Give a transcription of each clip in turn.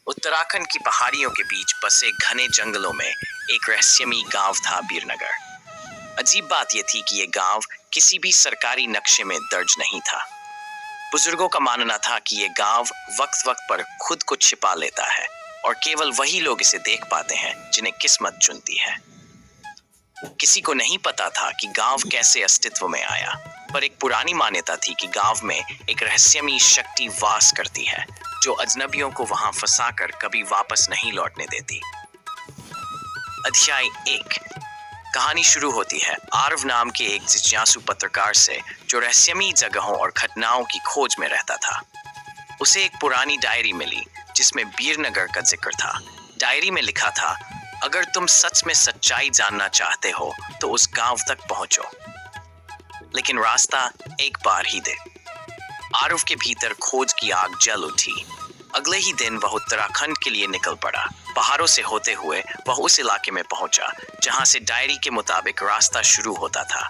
उत्तराखंड की पहाड़ियों के बीच बसे घने जंगलों में एक रहस्यमयी गांव था बीरनगर। अजीब बात यह थी कि यह गांव किसी भी सरकारी नक्शे में दर्ज नहीं था। बुजुर्गों का मानना था कि यह गांव वक्त वक्त पर खुद को छिपा लेता है और केवल वही लोग इसे देख पाते हैं जिन्हें किस्मत चुनती है। किसी को नहीं पता था कि गांव कैसे अस्तित्व में आया, पर एक पुरानी मान्यता थी कि गांव में एक रहस्यमयी शक्ति वास करती है जो अजनबियों को वहां फंसाकर कभी वापस नहीं लौटने देती। अध्याय 1। कहानी शुरू होती है आरव नाम के एक जिज्ञासु पत्रकार से जो रहस्यमयी जगहों और घटनाओं की खोज में रहता था। उसे एक पुरानी डायरी मिली जिसमें बीरनगर का जिक्र था। डायरी में लिखा था, अगर तुम सच में सच्चाई जानना चाहते हो तो उस गांव तक पहुंचो, लेकिन रास्ता एक बार ही दे। आरव के भीतर खोज की आग जल उठी। अगले ही दिन वह उत्तराखंड के लिए निकल पड़ा। पहाड़ों से होते हुए वह उस इलाके में पहुंचा जहां से डायरी के मुताबिक रास्ता शुरू होता था,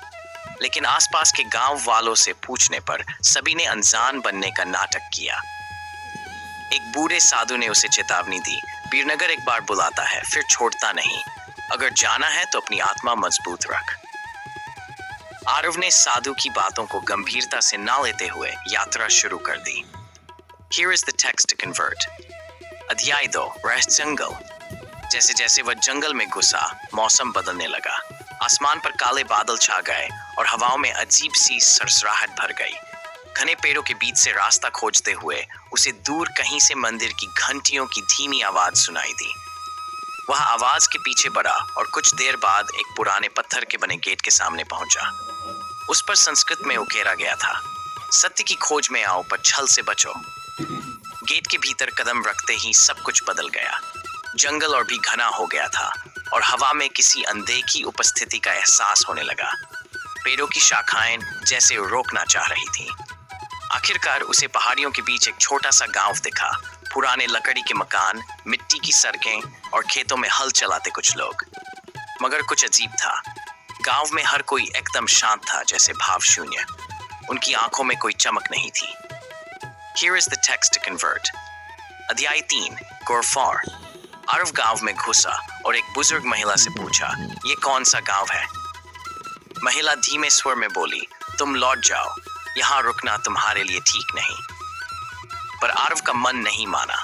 लेकिन आसपास के गांव वालों से पूछने पर सभी ने अनजान बनने का नाटक किया। एक बूढ़े साधु ने उसे चेतावनी दी, बीरनगर एक बार बुलाता है फिर छोड़ता नहीं, अगर जाना है तो अपनी आत्मा मजबूत रख। आरव ने साधु की बातों को गंभीरता से ना लेते हुए यात्रा शुरू कर दी। Here is the text to convert. अध्याय 2। रहस्य जंगल। जैसे जैसे वह जंगल में घुसा, मौसम बदलने लगा। आसमान पर काले बादल छा गए और हवाओं में अजीब सी सरसराहट भर गई। घने पेड़ों के बीच से रास्ता खोजते हुए उसे दूर कहीं से मंदिर की घंटियों की धीमी आवाज सुनाई दी। वह आवाज के पीछे बढ़ा और कुछ देर बाद एक पुराने पत्थर के बने गेट के सामने पहुंचा। उस पर संस्कृत में उकेरा गया था, सत्य की खोज में आओ पर छल से बचो। गेट के भीतर कदम रखते ही सब कुछ बदल गया। जंगल और भी घना हो गया था और हवा में किसी अनदेखी उपस्थिति का एहसास होने लगा। पेड़ों की शाखाएं जैसे रोकना चाह रही थीं। आखिरकार उसे पहाड़ियों के बीच एक छोटा सा गांव दिखा। पुराने लकड़ी के मकान, मिट्टी की सड़कें और खेतों में हल चलाते कुछ लोग। मगर कुछ अजीब था, गांव में हर कोई एकदम शांत था, जैसे भाव शून्य। उनकी आंखों में कोई चमक नहीं थी। Here is the text to convert. अध्याय 3। गोरफौर। आरव गांव में घुसा और एक बुजुर्ग महिला से पूछा, ये कौन सा गांव है? महिला धीमे स्वर में बोली, तुम लौट जाओ, यहाँ रुकना तुम्हारे लिए ठीक नहीं। पर आरव का मन नहीं माना।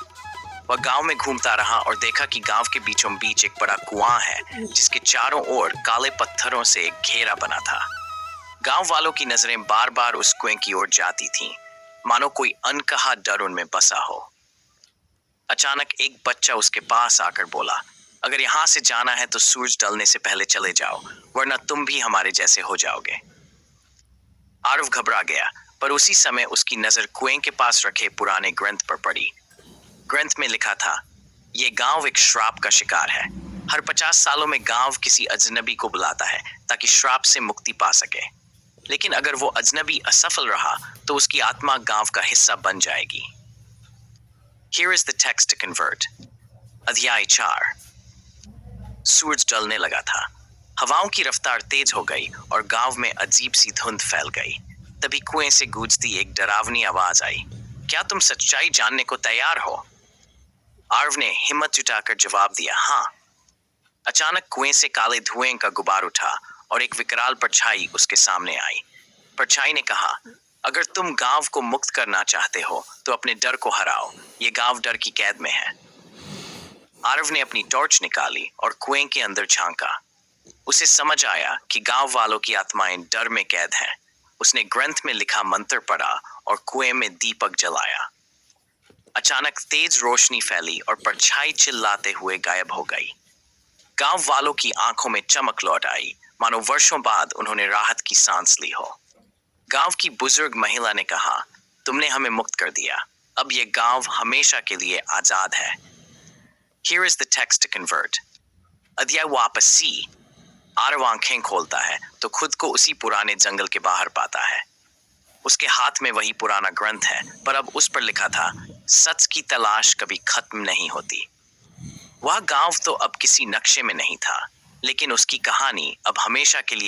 वह गांव में घूमता रहा और देखा कि गांव के बीचों बीच एक बड़ा कुआं है जिसके चारों ओर काले पत्थरों से एक घेरा बना था। गांव वालों की नजरें बार बार उस कुएं की ओर जाती थीं, मानो कोई अनकहा डर उनमें बसा हो। अचानक एक बच्चा उसके पास आकर बोला, अगर यहाँ से जाना है तो सूरज ढलने से पहले चले जाओ, वरना तुम भी हमारे जैसे हो जाओगे। आरव घबरा गया, पर उसी समय उसकी नजर कुएं के पास रखे पुराने ग्रंथ पर पड़ी। ग्रंथ में लिखा था, ये गांव एक श्राप का शिकार है। हर 50 सालों में गांव किसी अजनबी को बुलाता है ताकि श्राप से मुक्ति पा सके, लेकिन अगर वो अजनबी असफल रहा तो उसकी आत्मा गांव का हिस्सा बन जाएगी। Here is the text to convert. अध्याय 4। सूरज ढलने लगा था। हवाओं की रफ्तार तेज हो गई और गांव में अजीब सी धुंध फैल गई। तभी कुएं से गूंजती एक डरावनी आवाज आई, क्या तुम सच्चाई जानने को तैयार हो? आरव ने हिम्मत जुटाकर जवाब दिया, हाँ। अचानक कुएं से काले धुएं का गुबार उठा और एक विकराल परछाई उसके सामने आई। परछाई ने कहा, अगर तुम गांव को मुक्त करना चाहते हो तो अपने डर को हराओ, ये गांव डर की कैद में है। आरव ने अपनी टॉर्च निकाली और कुएं के अंदर झांका। उसे समझ आया कि गांव वालों की आत्माएं डर में कैद हैं। उसने ग्रंथ में लिखा मंत्र पढ़ा और कुएं में दीपक जलाया। अचानक तेज रोशनी फैली और परछाई चिल्लाते हुए गायब हो गई। गांव वालों की आंखों में चमक लौट आई, मानो वर्षों बाद उन्होंने राहत की सांस ली हो। गांव की बुजुर्ग महिला ने कहा, तुमने हमें मुक्त कर दिया, अब यह गांव हमेशा के लिए आजाद है। Here is the text to convert. अध्याय वापसी। आरव आंखें खोलता है तो खुद को उसी पुराने जंगल के बाहर पाता है। उसके हाथ में वही पुराना ग्रंथ है, पर अब उस पर लिखा था, सच की तलाश कभी खत्म नहीं होती। वह गांव तो अब किसी नक्शे में नहीं था, लेकिन उसकी कहानी अब हमेशा के लिए